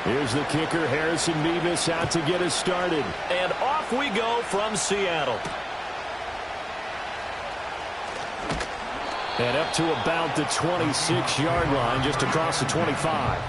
Here's the kicker, Harrison Mevis, out to get us started. And off we go from Seattle. And up to about the 26-yard line, just across the 25.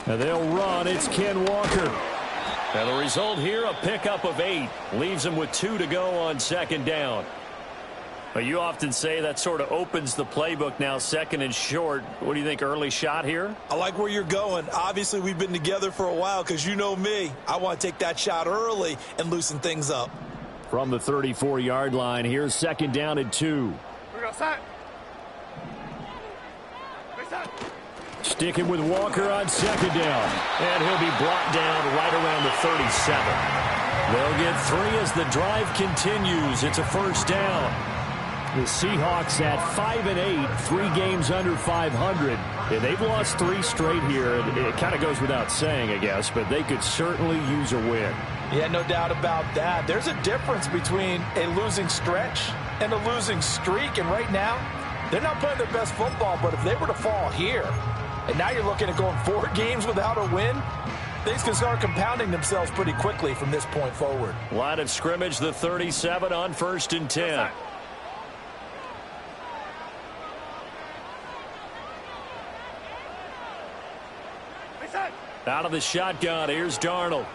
And they'll run. It's Ken Walker. And the result here, a pickup of 8. Leaves him with 2 to go on second down. But you often say that sort of opens the playbook now, second and short. What do you think, early shot here? I like where you're going. Obviously, we've been together for a while because you know me. I want to take that shot early and loosen things up. From the 34-yard line, here's second down and 2. Sticking with Walker on second down. And he'll be brought down right around the 37. They'll get 3 as the drive continues. It's a first down. The Seahawks at 5-8, 3 games under 500. And they've lost 3 straight here. It kind of goes without saying, I guess, but they could certainly use a win. Yeah, no doubt about that. There's a difference between a losing stretch and a losing streak. And right now, they're not playing their best football. But if they were to fall here, and now you're looking at going 4 games without a win, things can start compounding themselves pretty quickly from this point forward. Line of scrimmage, the 37 on 1st and 10. Out of the shotgun, here's Darnold.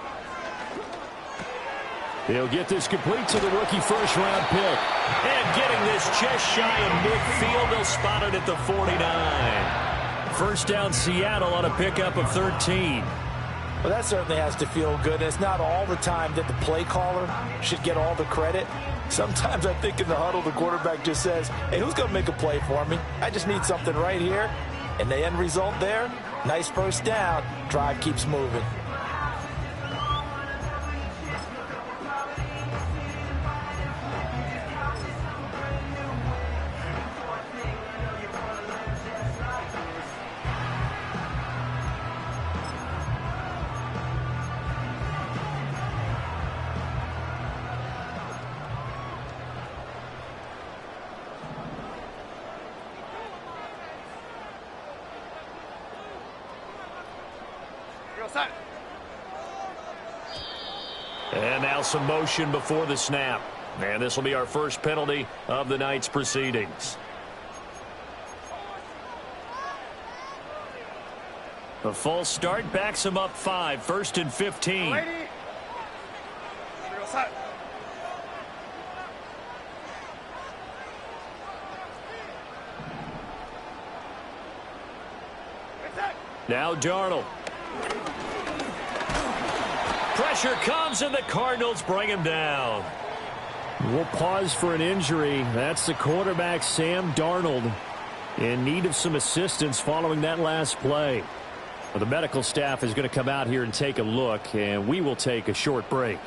He'll get this complete to the rookie first-round pick. And getting this just shy of midfield, they'll spot it at the 49. First down, Seattle on a pickup of 13. Well, that certainly has to feel good. And it's not all the time that the play caller should get all the credit. Sometimes I think in the huddle, the quarterback just says, hey, who's going to make a play for me? I just need something right here. And the end result there, nice first down. Drive keeps moving. And now some motion before the snap. And this will be our first penalty of the night's proceedings. The false start backs him up 5. 1st and 15. Now Darnold. Pressure comes, and the Cardinals bring him down. We'll pause for an injury. That's the quarterback, Sam Darnold, in need of some assistance following that last play. Well, the medical staff is going to come out here and take a look, and we will take a short break.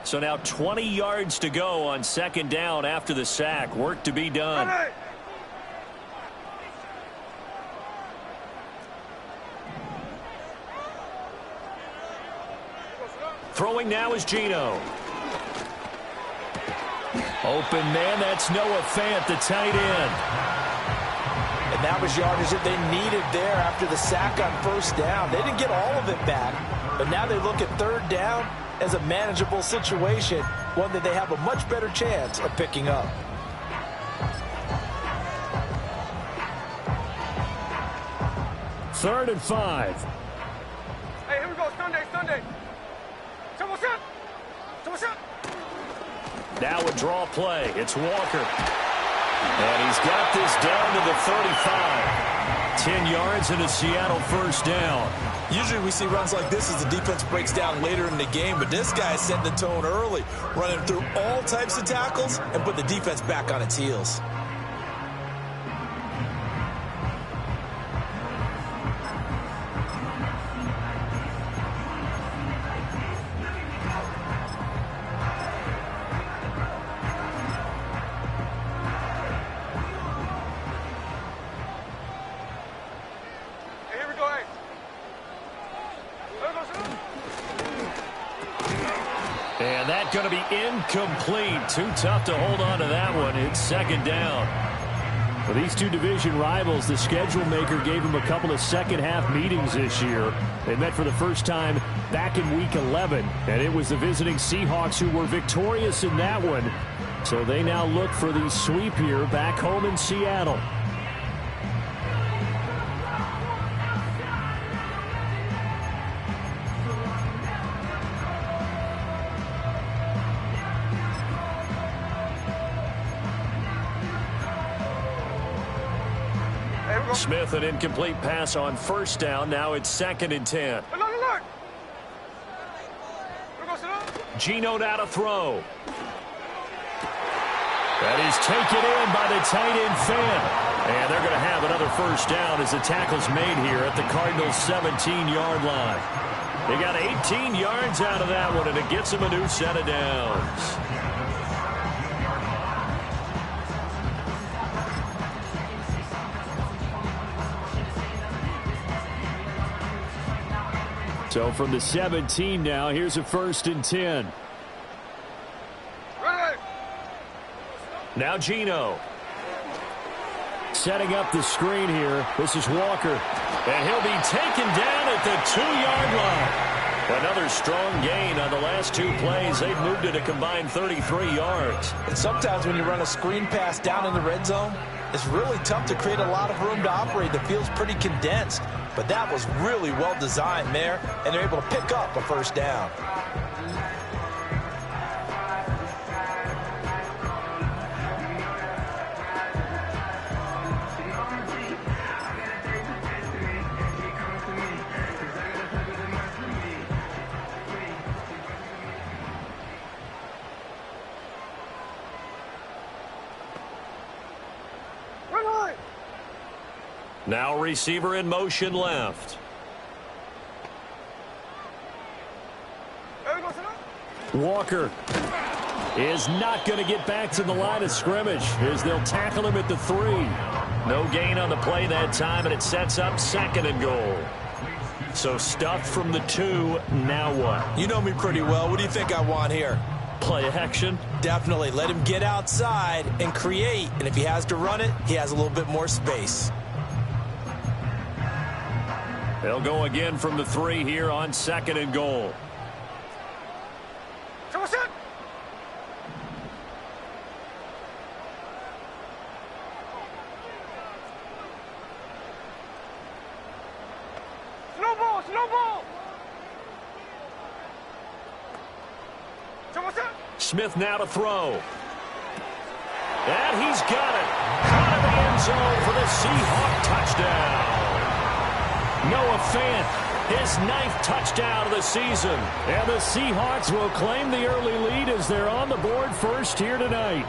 So now 20 yards to go on second down after the sack. Work to be done. Throwing now is Geno. Open man, that's Noah Fant, the tight end. And that was yardage that they needed there after the sack on first down. They didn't get all of it back, but now they look at third down as a manageable situation, one that they have a much better chance of picking up. Third and 5. Hey, here we go. Sunday. Now a draw play. It's Walker. And he's got this down to the 35. 10 yards and a Seattle first down. Usually we see runs like this as the defense breaks down later in the game, but this guy is setting the tone early, running through all types of tackles and put the defense back on its heels. And that's going to be incomplete. Too tough to hold on to that one. It's second down. For these two division rivals, the schedule maker gave them a couple of second-half meetings this year. They met for the first time back in Week 11, and it was the visiting Seahawks who were victorious in that one. So they now look for the sweep here back home in Seattle. Smith, an incomplete pass on first down. Now it's 2nd and 10. Geno now to throw. That is taken in by the tight end Fan. And they're going to have another first down as the tackle's made here at the Cardinals' 17-yard line. They got 18 yards out of that one, and it gets them a new set of downs. So from the 17 now, here's a 1st and 10. Now Geno. Setting up the screen here. This is Walker. And he'll be taken down at the 2-yard line. Another strong gain on the last two plays. They've moved it a combined 33 yards. And sometimes when you run a screen pass down in the red zone, it's really tough to create a lot of room to operate. The field's pretty condensed. But that was really well designed there, and they're able to pick up a first down. Now receiver in motion left. Walker is not going to get back to the line of scrimmage as they'll tackle him at the 3. No gain on the play that time, and it sets up 2nd and goal. So stuffed from the 2. Now what? You know me pretty well. What do you think I want here? Play action? Definitely. Let him get outside and create. And if he has to run it, he has a little bit more space. They'll go again from the 3 here on 2nd and goal. Smith now to throw. And he's got it. Out of the end zone for the Seahawk touchdown. Noah Fant, his 9th touchdown of the season. And the Seahawks will claim the early lead as they're on the board first here tonight.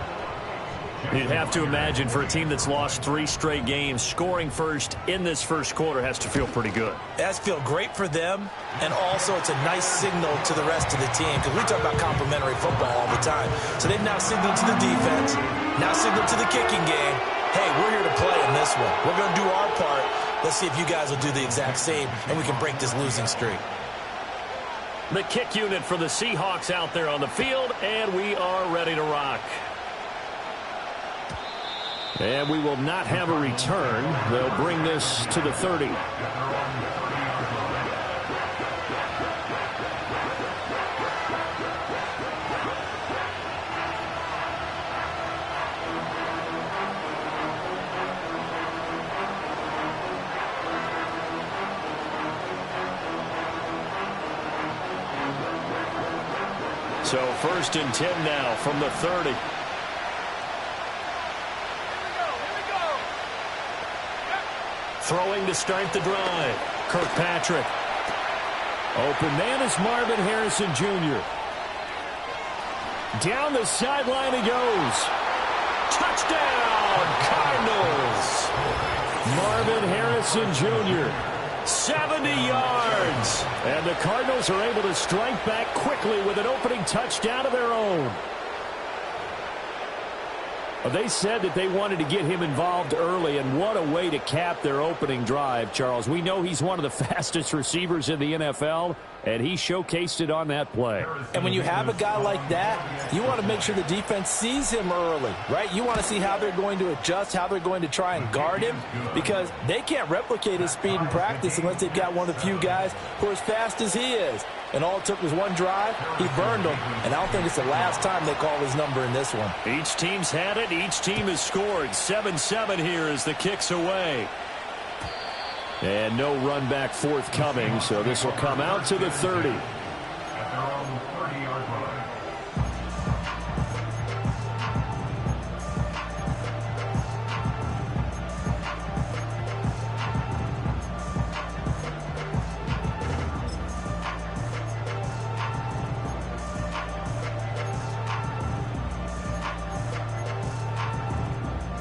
You'd have to imagine for a team that's lost 3 straight games, scoring first in this first quarter has to feel pretty good. It has to feel great for them, and also it's a nice signal to the rest of the team, because we talk about complementary football all the time. So they've now signaled to the defense, now signaled to the kicking game, hey, we're here to play in this one. We're going to do our part. Let's see if you guys will do the exact same, and we can break this losing streak. The kick unit for the Seahawks out there on the field, and we are ready to rock. And we will not have a return. They'll bring this to the 30. So 1st and 10 now from the 30. Throwing to start the drive. Kirkpatrick. Open man is Marvin Harrison Jr. Down the sideline he goes. Touchdown, Cardinals. Marvin Harrison Jr. 70 yards. And the Cardinals are able to strike back quickly with an opening touchdown of their own. They said that they wanted to get him involved early, and what a way to cap their opening drive, Charles. We know he's one of the fastest receivers in the NFL, and he showcased it on that play. And when you have a guy like that, you want to make sure the defense sees him early, right? You want to see how they're going to adjust, how they're going to try and guard him, because they can't replicate his speed in practice unless they've got one of the few guys who are as fast as he is. And all it took was one drive. He burned them. And I don't think it's the last time they call his number in this one. Each team's had it. Each team has scored. 7-7 here as the kick's away. And no run back forthcoming, so this will come out to the 30.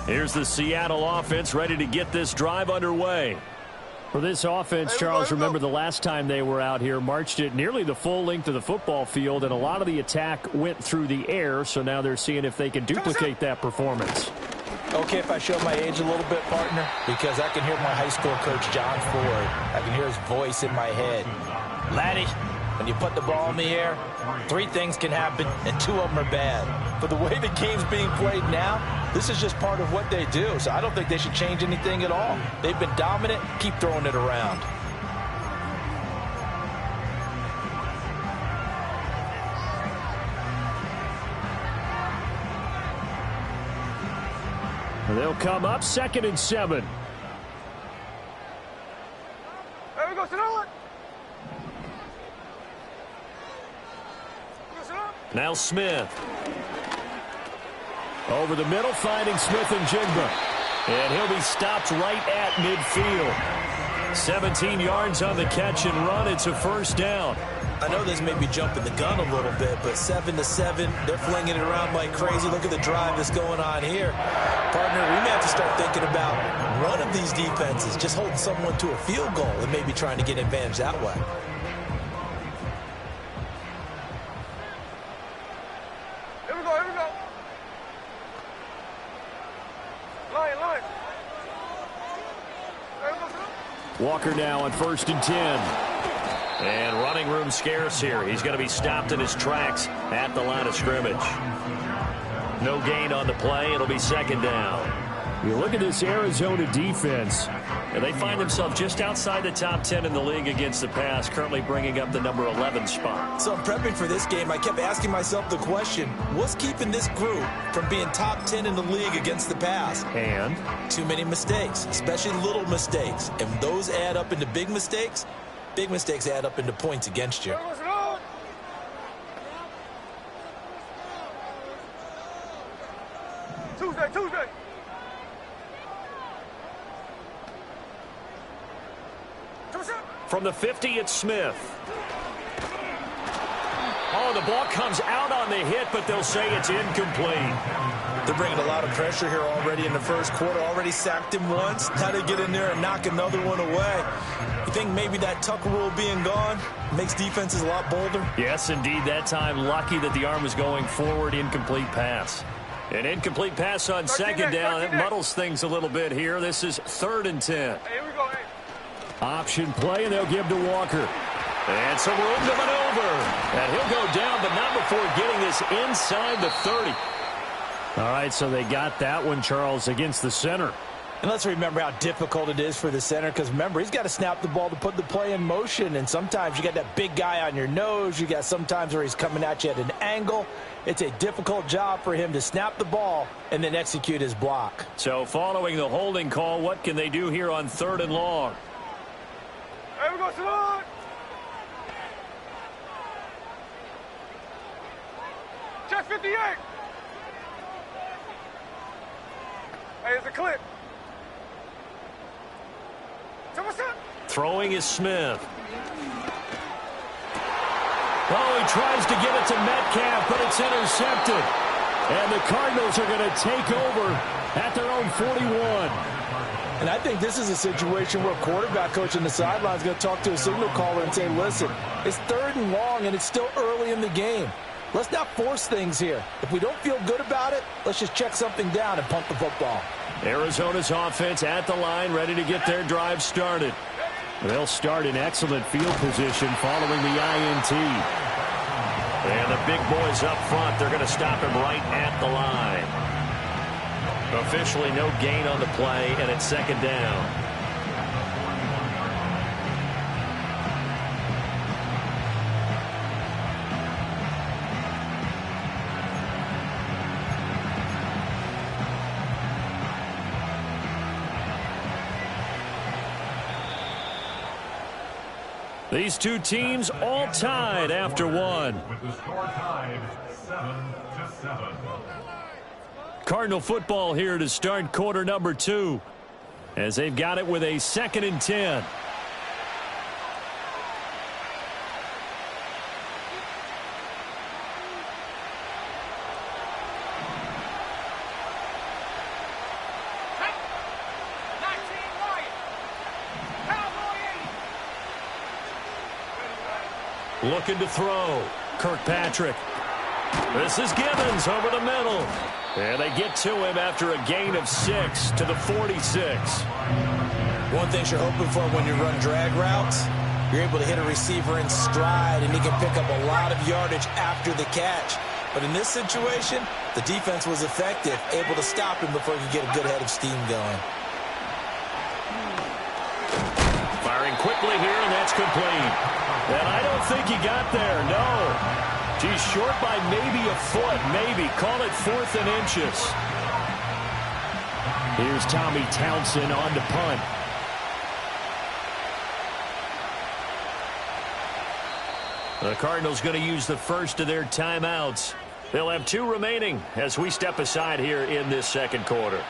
Here's the Seattle offense ready to get this drive underway. For this offense, Charles, remember the last time they were out here, marched it nearly the full length of the football field, and a lot of the attack went through the air, so now they're seeing if they can duplicate that performance. Okay, if I show my age a little bit, partner, because I can hear my high school coach, John Ford. I can hear his voice in my head. Laddie, when you put the ball in the air, 3 things can happen, and 2 of them are bad. But the way the game's being played now, this is just part of what they do. So I don't think they should change anything at all. They've been dominant. Keep throwing it around. They'll come up 2nd and 7. There we go, sit on. Now Smith. Over the middle, finding Smith and Jigba. And he'll be stopped right at midfield. 17 yards on the catch and run. It's a first down. I know this may be jumping the gun a little bit, but 7-7, they're flinging it around like crazy. Look at the drive that's going on here. Partner, we may have to start thinking about one of these defenses, just holding someone to a field goal and maybe trying to get advantage that way. Here we go, here we go. Line. There we go, Walker now on 1st and 10. And running room scarce here. He's going to be stopped in his tracks at the line of scrimmage. No gain on the play. It'll be 2nd down. You look at this Arizona defense. And they find themselves just outside the top 10 in the league against the pass, currently bringing up the number 11 spot. So in prepping for this game, I kept asking myself the question, what's keeping this group from being top 10 in the league against the pass? And too many mistakes, especially little mistakes. And when those add up into big mistakes add up into points against you. Tuesday. From the 50, it's Smith. Oh, the ball comes out on the hit, but they'll say it's incomplete. They're bringing a lot of pressure here already in the first quarter. Already sacked him once. Now they get in there and knock another one away. You think maybe that Tucker rule being gone makes defenses a lot bolder? Yes, indeed. That time, lucky that the arm was going forward. Incomplete pass. An incomplete pass on 2nd down. That muddles things a little bit here. This is 3rd and 10. Hey, here we go, option play, and they'll give to Walker. And some room to maneuver. And he'll go down, but not before getting this inside the 30. All right, so they got that one, Charles, against the center. And let's remember how difficult it is for the center, because remember, he's got to snap the ball to put the play in motion, and sometimes you got that big guy on your nose. You got sometimes where he's coming at you at an angle. It's a difficult job for him to snap the ball and then execute his block. So following the holding call, what can they do here on 3rd and long? There we go, Salon. Check 58. Hey, it's a clip. Throwing is Smith. Oh, he tries to get it to Metcalf, but it's intercepted. And the Cardinals are going to take over at their own 41. And I think this is a situation where a quarterback coach on the sideline is going to talk to a signal caller and say, listen, it's 3rd and long, and it's still early in the game. Let's not force things here. If we don't feel good about it, let's just check something down and punt the football. Arizona's offense at the line, ready to get their drive started. They'll start in excellent field position following the INT. And the big boys up front, they're going to stop him right at the line. Officially no gain on the play, and it's 2nd down. These two teams all tied after one. With the score tied 7-7. Cardinal football here to start quarter number 2, as they've got it with a 2nd and 10. Looking to throw. Kirkpatrick. This is Gibbons over the middle. And they get to him after a gain of 6 to the 46. One thing you're hoping for when you run drag routes, you're able to hit a receiver in stride, and he can pick up a lot of yardage after the catch. But in this situation, the defense was effective, able to stop him before he could get a good head of steam going. Firing quickly here, and that's complete. And I don't think he got there, no. He's short by maybe a foot, maybe. Call it 4th and inches. Here's Tommy Townsend on to punt. The Cardinals going to use the first of their timeouts. They'll have 2 remaining as we step aside here in this 2nd quarter.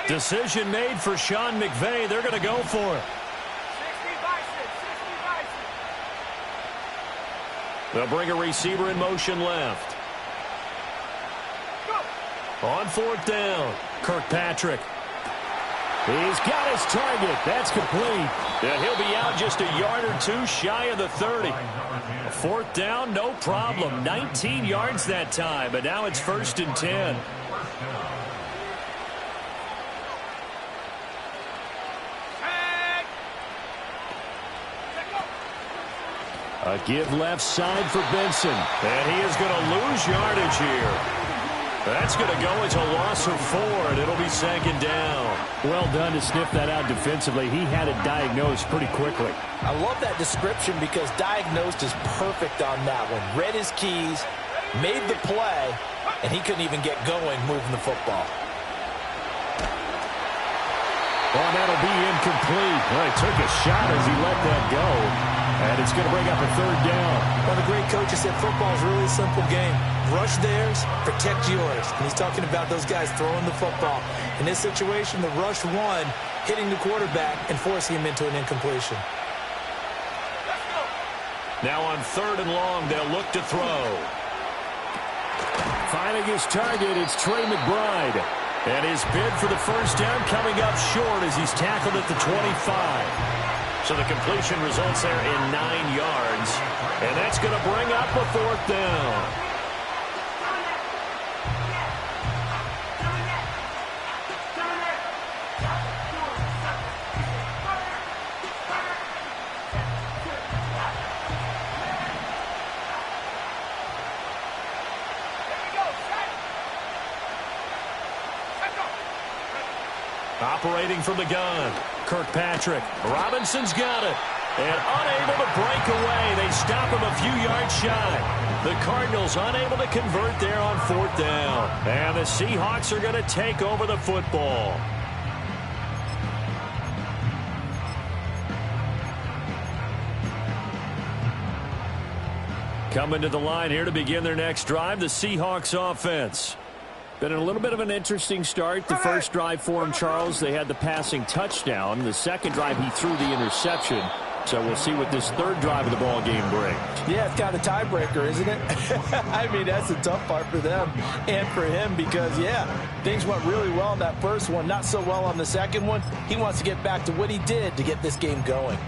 Decision made for Sean McVay. They're going to go for it. They'll bring a receiver in motion left. On 4th down, Kirkpatrick. He's got his target. That's complete. And he'll be out just a yard or 2 shy of the 30. A 4th down, no problem. 19 yards that time, but now it's 1st and 10. A give left side for Benson. And he is going to lose yardage here. That's going to go as a loss of 4, and it'll be 2nd down. Well done to sniff that out defensively. He had it diagnosed pretty quickly. I love that description because diagnosed is perfect on that one. Read his keys, made the play, and he couldn't even get going moving the football. Well, that'll be incomplete. Well, he took a shot as he let that go. And it's going to bring up a 3rd down. One of the great coaches said football is really a simple game. Rush theirs, protect yours. And he's talking about those guys throwing the football. In this situation, the rush one, hitting the quarterback and forcing him into an incompletion. Now on 3rd and long, they'll look to throw. Finding his target, it's Trey McBride. And his bid for the 1st down coming up short as he's tackled at the 25. So the completion results there in 9 yards. And that's going to bring up a 4th down. Operating from the gun, Kirkpatrick. Robinson's got it. And unable to break away. They stop him a few yards shy. The Cardinals unable to convert there on 4th down. And the Seahawks are going to take over the football. Coming to the line here to begin their next drive, the Seahawks offense. Been a little bit of an interesting start. The first drive for him, Charles, they had the passing touchdown. The second drive, he threw the interception. So we'll see what this third drive of the ball game brings. Yeah, it's kind of a tiebreaker, isn't it? I mean, that's the tough part for them and for him because, yeah, things went really well in that first one, not so well on the second one. He wants to get back to what he did to get this game going.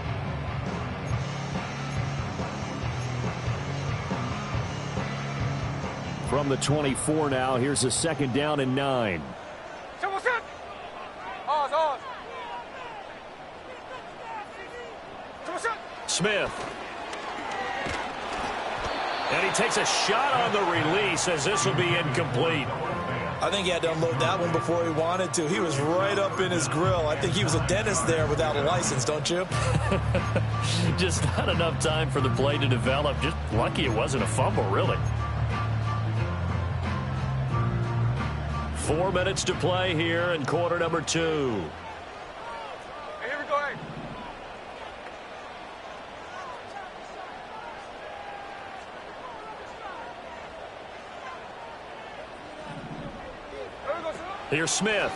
From the 24 now, here's a second down and 9. Smith. And he takes a shot on the release as this will be incomplete. I think he had to unload that one before he wanted to. He was right up in his grill. I think he was a dentist there without a license, don't you? Just not enough time for the play to develop. Just lucky it wasn't a fumble, really. 4 minutes to play here in quarter number 2. Hey, here we go, hey. Here's Smith.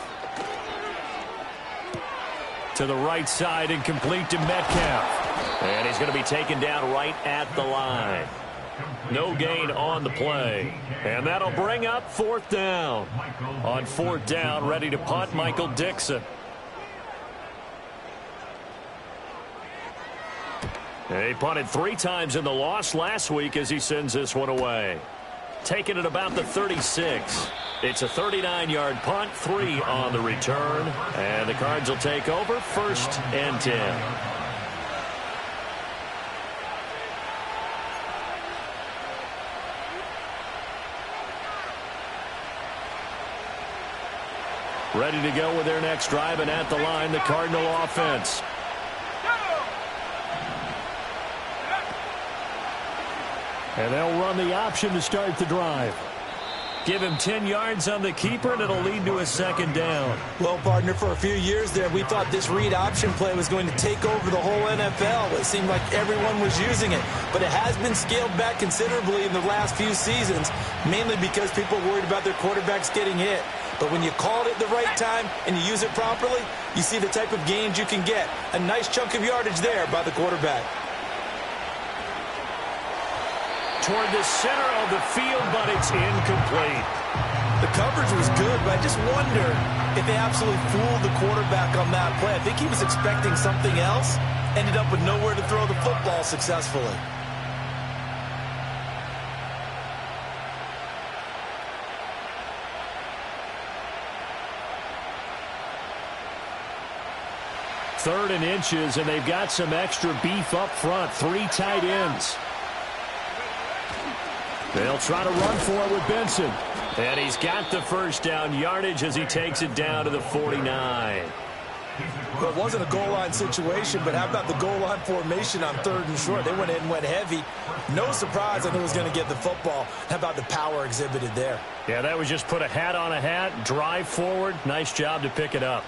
To the right side and complete to Metcalf. And he's going to be taken down right at the line. No gain on the play. And that'll bring up 4th down. On 4th down, ready to punt, Michael Dixon. He punted 3 times in the loss last week as he sends this one away. Taking it about the 36. It's a 39-yard punt, 3 on the return. And the Cards will take over 1st and 10. Ready to go with their next drive, and at the line, the Cardinal offense. And they'll run the option to start the drive. Give him 10 yards on the keeper, and it'll lead to a 2nd down. Well, partner, for a few years there, we thought this read option play was going to take over the whole NFL. It seemed like everyone was using it. But it has been scaled back considerably in the last few seasons, mainly because people worried about their quarterbacks getting hit. But when you call it at the right time and you use it properly, you see the type of gains you can get. A nice chunk of yardage there by the quarterback. Toward the center of the field, but it's incomplete. The coverage was good, but I just wonder if they absolutely fooled the quarterback on that play. I think he was expecting something else, ended up with nowhere to throw the football successfully. Third and inches, and they've got some extra beef up front. 3 tight ends. They'll try to run for it with Benson. And he's got the 1st down yardage as he takes it down to the 49. Well, it wasn't a goal line situation, but how about the goal line formation on 3rd and short? They went in and went heavy. No surprise I knew he was going to get the football. How about the power exhibited there? Yeah, that was just put a hat on a hat, drive forward. Nice job to pick it up.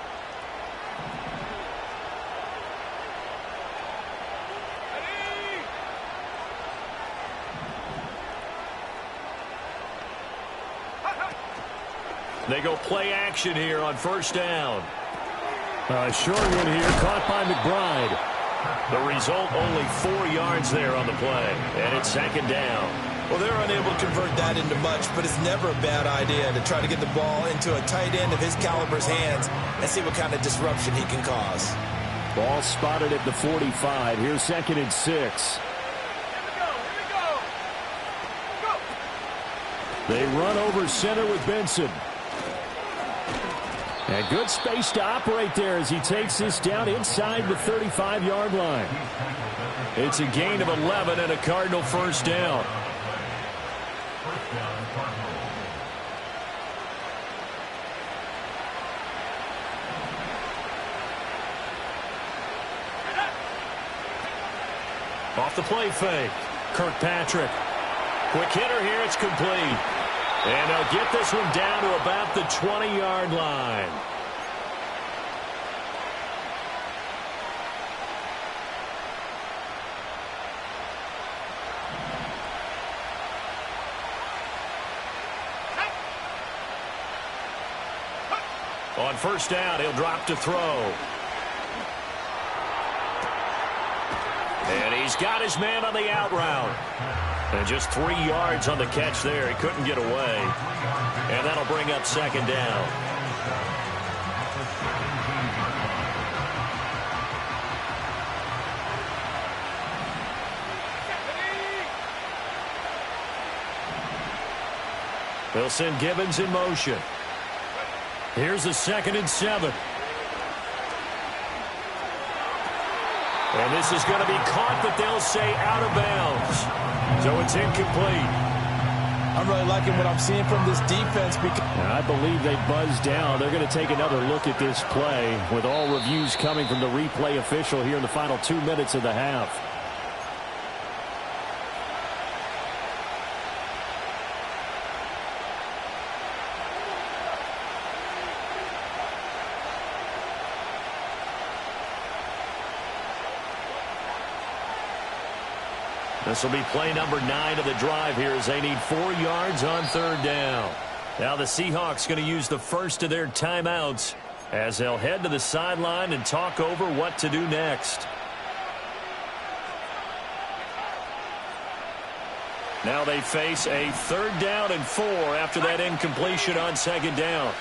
They go play action here on 1st down. Short one here, caught by McBride. The result, only 4 yards there on the play. And it's 2nd down. Well, they're unable to convert that into much, but it's never a bad idea to try to get the ball into a tight end of his caliber's hands and see what kind of disruption he can cause. Ball spotted at the 45. Here's 2nd and 6. They run over center with Benson. And good space to operate there as he takes this down inside the 35-yard line. It's a gain of 11 and a Cardinal 1st down. Off the play fake. Kirkpatrick. Quick hitter here. It's complete. And they'll get this one down to about the 20-yard line. On first down, he'll drop to throw. And he's got his man on the out route. And just 3 yards on the catch there. He couldn't get away. And that'll bring up second down. They'll send Gibbons in motion. Here's a 2nd and 7. And this is going to be caught, but they'll say out of bounds. So it's incomplete. I'm really liking what I'm seeing from this defense. Because I believe they buzzed down. They're going to take another look at this play with all reviews coming from the replay official here in the final 2 minutes of the half. This will be play number 9 of the drive here as they need 4 yards on third down. Now the Seahawks going to use the first of their timeouts as they'll head to the sideline and talk over what to do next. Now they face a 3rd down and 4 after that incompletion on 2nd down.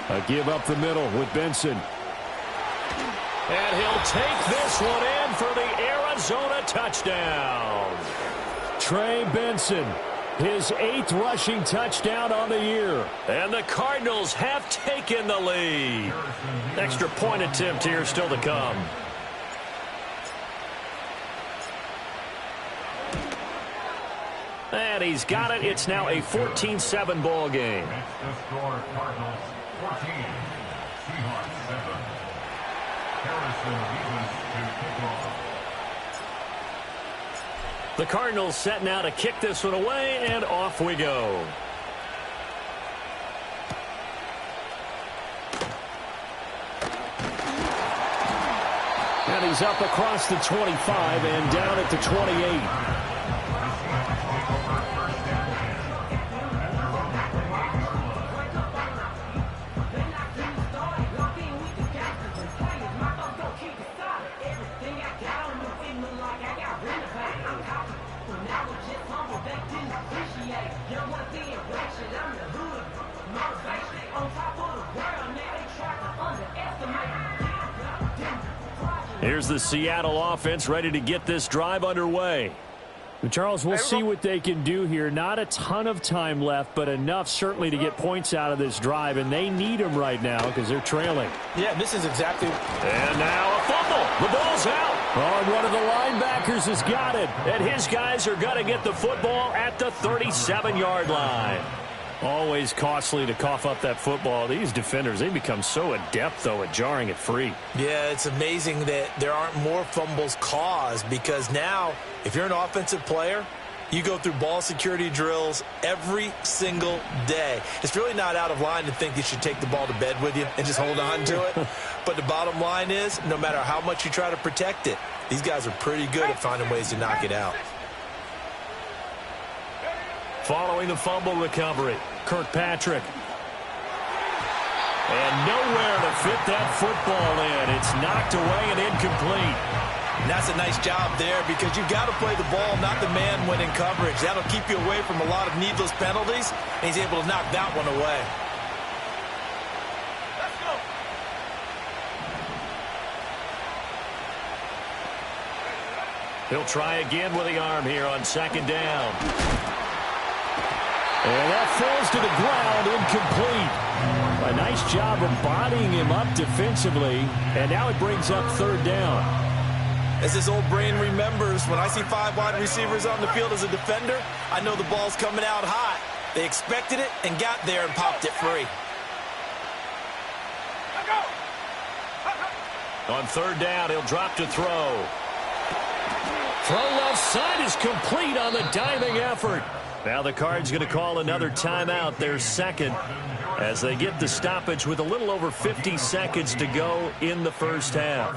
A give up the middle with Benson. And he'll take this one in for the Arizona touchdown. Trey Benson, his 8th rushing touchdown on the year. And the Cardinals have taken the lead. Extra point attempt here still to come. And he's got it. It's now a 14-7 ball game. It's the score, Cardinals 14, Seahawks 7. Harrison Evans to kick off. The Cardinals set now to kick this one away, and off we go. And he's up across the 25 and down at the 28. Here's the Seattle offense ready to get this drive underway. Charles, we'll see what they can do here. Not a ton of time left, but enough certainly to get points out of this drive, and they need them right now because they're trailing. yeah, this is exactly. And now a fumble. The ball's out. Oh, and one of the linebackers has got it. And his guys are going to get the football at the 37-yard line. Always costly to cough up that football. These defenders, they become so adept, though, at jarring it free. Yeah, it's amazing that there aren't more fumbles caused because now, if you're an offensive player, you go through ball security drills every single day. It's really not out of line to think you should take the ball to bed with you and just hold on to it. But the bottom line is, no matter how much you try to protect it, these guys are pretty good at finding ways to knock it out. Following the fumble recovery, Kirkpatrick. And nowhere to fit that football in. It's knocked away and incomplete. And that's a nice job there because you've got to play the ball, not the man when in coverage. That'll keep you away from a lot of needless penalties, and he's able to knock that one away. Let's go. He'll try again with the arm here on 2nd down. And that falls to the ground, incomplete. A nice job of bodying him up defensively, and now it brings up 3rd down. As his old brain remembers, when I see 5 wide receivers on the field as a defender, I know the ball's coming out hot. They expected it and got there and popped it free. Let's go. On 3rd down, he'll drop to throw. Throw left side is complete on the diving effort. Now the Cards going to call another timeout, their second, as they get the stoppage with a little over 50 seconds to go in the first half.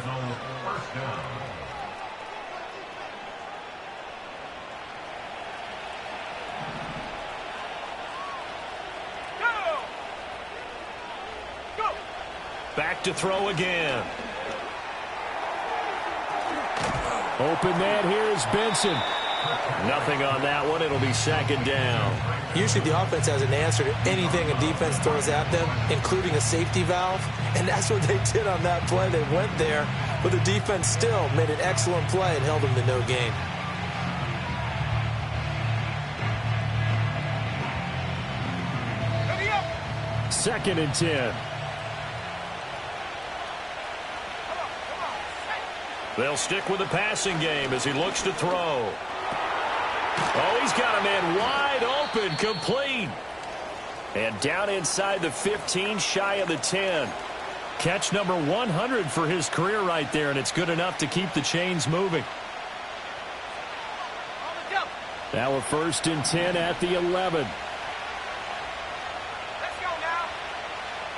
Back to throw again. Open man here is Benson. Nothing on that one. It'll be second down. Usually the offense has an answer to anything a defense throws at them, including a safety valve. And that's what they did on that play. They went there, but the defense still made an excellent play and held them to no gain. Second and 10. They'll stick with the passing game as he looks to throw. Oh, he's got a man wide open, complete. And down inside the 15, shy of the 10. Catch number 100 for his career right there, and it's good enough to keep the chains moving. Now a first and 10 at the 11. Let's go now.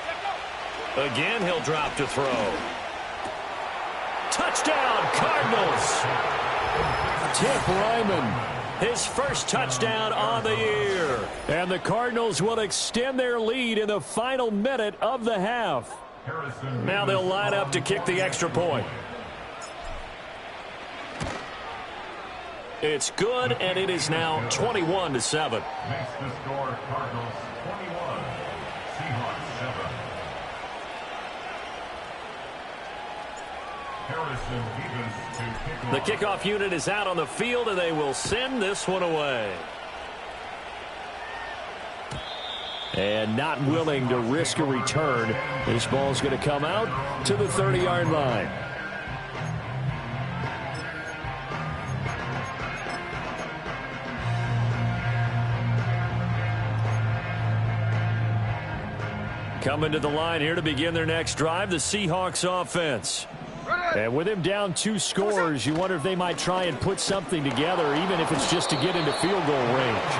Let's go. Again, he'll drop to throw. Touchdown, Cardinals. Tip Ryman. His first touchdown on the year. And the Cardinals will extend their lead in the final minute of the half. Now they'll line up to kick the extra point. It's good, and it is now 21-7. Makes the score Cardinals 21, Seahawks 7. The kickoff unit is out on the field, and they will send this one away. And not willing to risk a return. This ball's going to come out to the 30-yard line. Coming to the line here to begin their next drive, the Seahawks offense. And with him down 2 scores, you wonder if they might try and put something together, even if it's just to get into field goal range.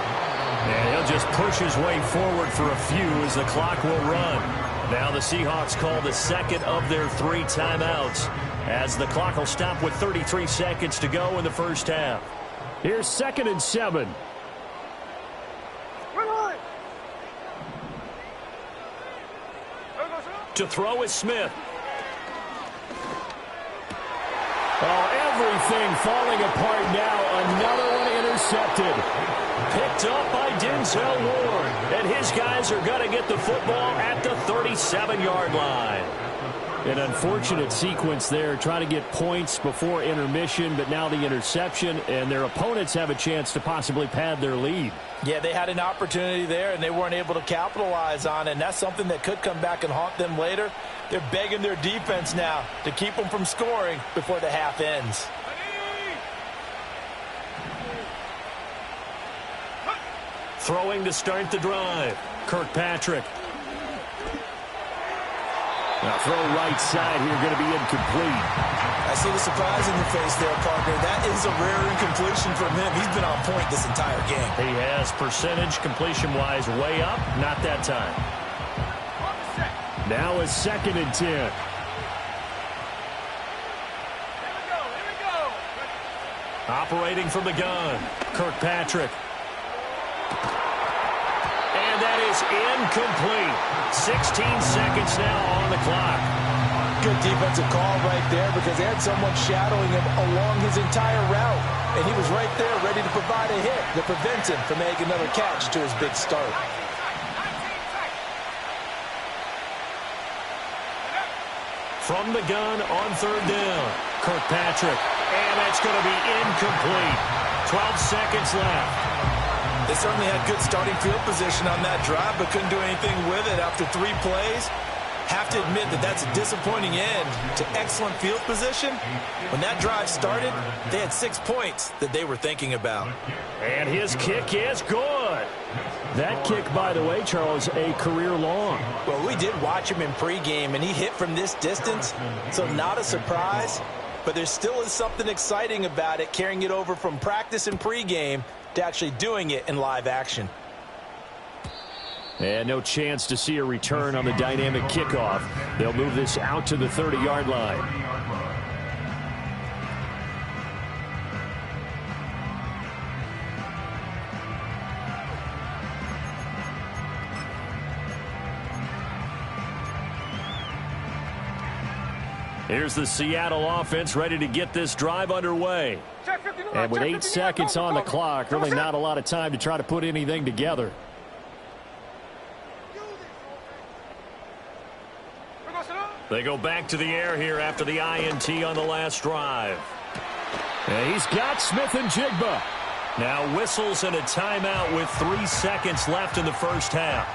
And he'll just push his way forward for a few as the clock will run. Now the Seahawks call the second of their 3 timeouts as the clock will stop with 33 seconds to go in the first half. Here's 2nd and 7. To throw is Smith. Oh, everything falling apart now. Another one intercepted. Picked up by Denzel Ward. And his guys are going to get the football at the 37-yard line. An unfortunate sequence there, trying to get points before intermission, but now the interception, and their opponents have a chance to possibly pad their lead. Yeah, they had an opportunity there, and they weren't able to capitalize on it, and that's something that could come back and haunt them later. They're begging their defense now to keep them from scoring before the half ends. Throwing to start the drive, Kirkpatrick. Now throw right side here, going to be incomplete. I see the surprise in your face there, partner. That is a rare incompletion from him. He's been on point this entire game. He has percentage completion-wise way up, not that time. Now a 2nd and 10. Here we go. Operating from the gun, Kirkpatrick. And that is incomplete. 16 seconds now on the clock. Good defensive call right there because they had someone shadowing him along his entire route. And he was right there ready to provide a hit that prevents him from making another catch to his big start. From the gun on 3rd down, Kirkpatrick. And that's going to be incomplete. 12 seconds left. They certainly had good starting field position on that drive, but couldn't do anything with it after 3 plays. Have to admit that that's a disappointing end to excellent field position. When that drive started, they had 6 points that they were thinking about. And his kick is good. That kick, by the way, Charles, a career long. Well, we did watch him in pregame, and he hit from this distance, so not a surprise. but there still is something exciting about it, carrying it over from practice and pregame to actually doing it in live action. And no chance to see a return on the dynamic kickoff. They'll move this out to the 30-yard line. Here's the Seattle offense ready to get this drive underway. And with 8 seconds on the clock, really not a lot of time to try to put anything together. They go back to the air here after the INT on the last drive. And he's got Smith and Jigba. Now whistles and a timeout with 3 seconds left in the first half.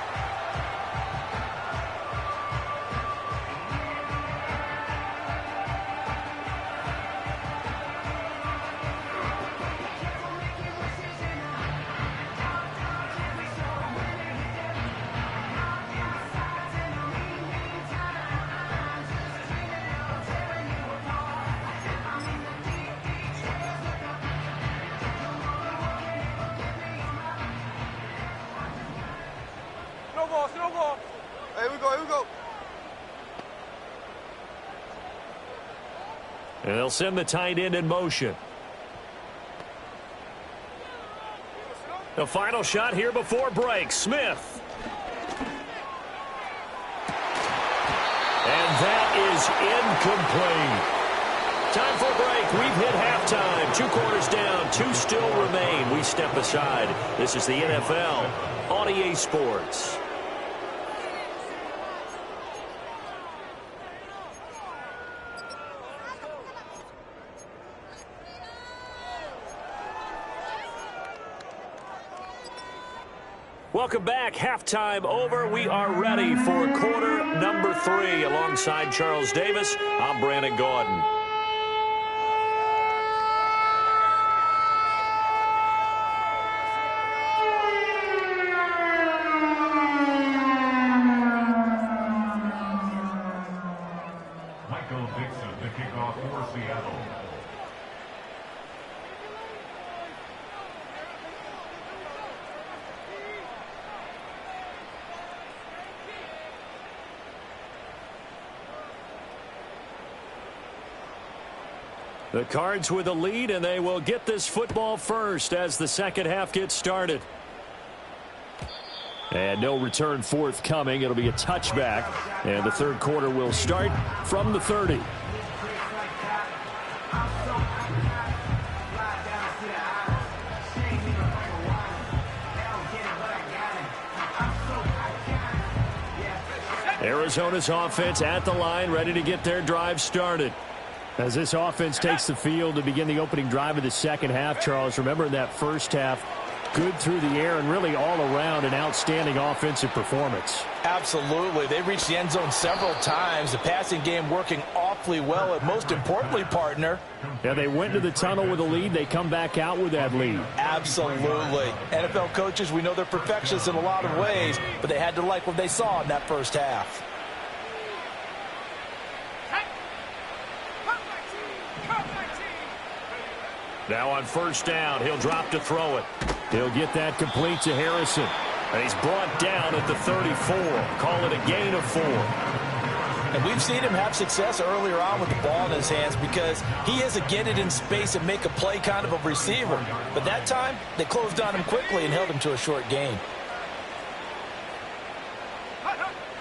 And they'll send the tight end in motion. The final shot here before break. Smith. And that is incomplete. Time for a break. We've hit halftime. 2 quarters down. 2 still remain. We step aside. This is the NFL on EA Sports. Welcome back. Halftime over. We are ready for quarter number 3. Alongside Charles Davis, I'm Brandon Gaudin. Michael Dixon to kick off for Seattle. The Cards with the lead, and they will get this football first as the second half gets started. And no return forthcoming. It'll be a touchback. And the third quarter will start from the 30. Arizona's offense at the line, ready to get their drive started. As this offense takes the field to begin the opening drive of the second half, Charles, remember in that first half, good through the air and really all around an outstanding offensive performance. Absolutely. They reached the end zone several times. The passing game working awfully well. And most importantly, partner. Yeah, they went to the tunnel with a lead. They come back out with that lead. Absolutely. NFL coaches, we know they're perfectionists in a lot of ways, but they had to like what they saw in that first half. Now on first down, he'll drop to throw it. He'll get that complete to Harrison. And he's brought down at the 34. Call it a gain of 4. And we've seen him have success earlier on with the ball in his hands because he is a get it in space and make a play kind of a receiver. But that time, they closed on him quickly and held him to a short gain.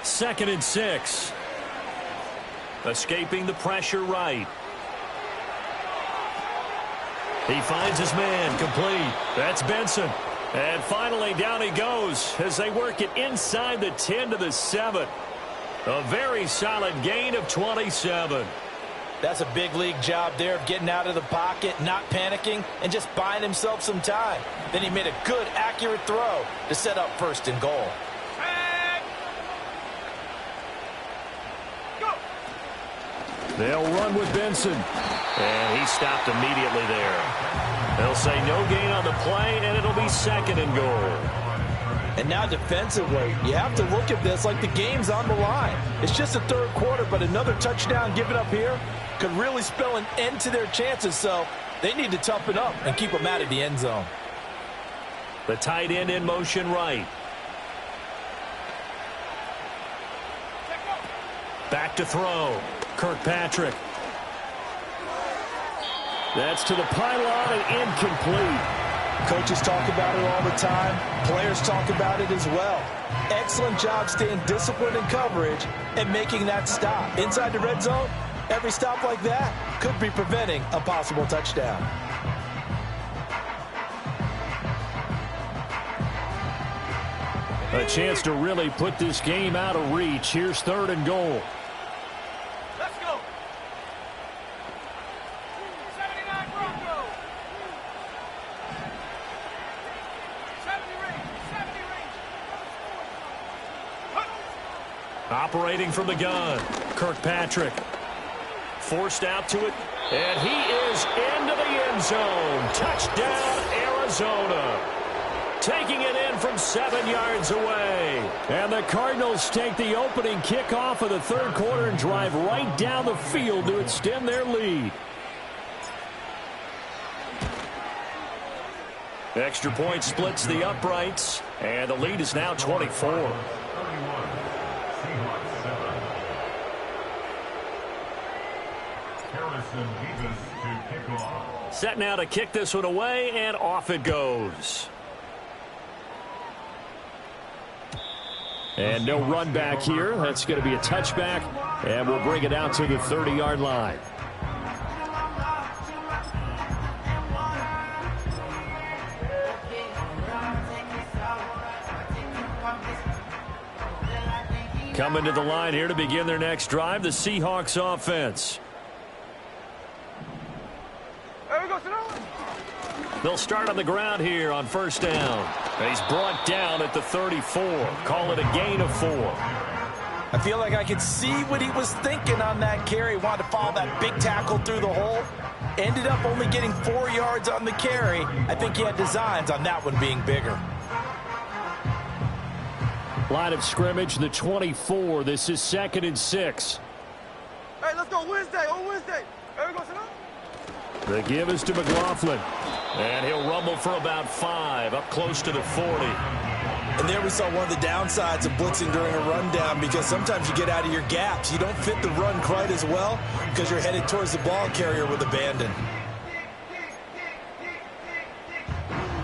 2nd and 6. Escaping the pressure right. He finds his man, complete. That's Benson. And finally, down he goes as they work it inside the 10 to the 7. A very solid gain of 27. That's a big league job there of getting out of the pocket, not panicking, and just buying himself some time. Then he made a good, accurate throw to set up 1st and goal. They'll run with Benson. And he stopped immediately there. They'll say no gain on the play, and it'll be 2nd and goal. And now defensively, you have to look at this like the game's on the line. It's just the 3rd quarter, but another touchdown given up here could really spell an end to their chances, so they need to toughen up and keep them out of the end zone. The tight end in motion right. Back to throw. Kirkpatrick. That's to the pylon and incomplete. Coaches talk about it all the time. Players talk about it as well. Excellent job staying disciplined in coverage and making that stop. Inside the red zone, every stop like that could be preventing a possible touchdown. A chance to really put this game out of reach. Here's 3rd and goal. Let's go. 79 Bronco. 70 range. 70 range. Operating from the gun. Kirkpatrick. Forced out to it. And he is into the end zone. Touchdown, Arizona. Taking it in from 7 yards away. And the Cardinals take the opening kickoff of the 3rd quarter and drive right down the field to extend their lead. Extra point splits the uprights, and the lead is now 24. Set now to kick this one away, and off it goes. And no run back here. That's going to be a touchback, and we'll bring it out to the 30-yard line. Coming to the line here to begin their next drive, the Seahawks offense. They'll start on the ground here on 1st down. He's brought down at the 34. Call it a gain of 4. I feel like I could see what he was thinking on that carry. Wanted to follow that big tackle through the hole. Ended up only getting 4 yards on the carry. I think he had designs on that one being bigger. Line of scrimmage, the 24. This is 2nd and 6. Hey, let's go Wednesday. On Wednesday. There we go, Sonoma. The give is to McLaughlin. And he'll rumble for about 5, up close to the 40. And there we saw one of the downsides of blitzing during a rundown, because sometimes you get out of your gaps. You don't fit the run quite as well because you're headed towards the ball carrier with abandon.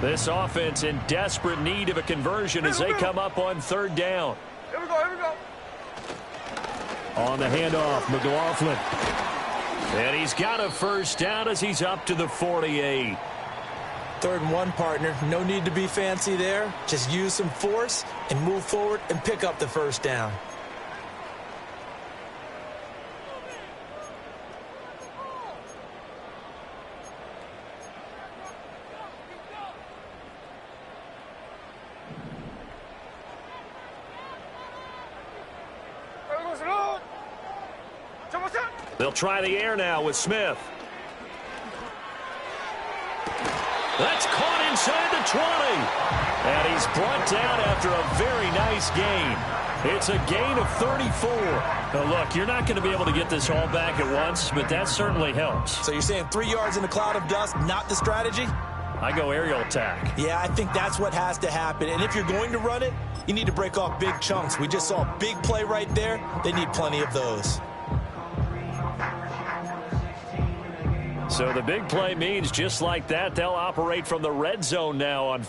This offense in desperate need of a conversion as they come up on 3rd down. Here we go, here we go. On the handoff, McLaughlin. And he's got a 1st down as he's up to the 48. 3rd and 1, partner. No need to be fancy there. Just use some force and move forward and pick up the 1st down. They'll try the air now with Smith. That's caught inside the 20. And he's brought down after a very nice gain. It's a gain of 34. Now look, you're not going to be able to get this all back at once, but that certainly helps. So you're saying 3 yards in a cloud of dust, not the strategy? I go aerial attack. Yeah, I think that's what has to happen. And if you're going to run it, you need to break off big chunks. We just saw a big play right there. They need plenty of those. So the big play means just like that, they'll operate from the red zone now on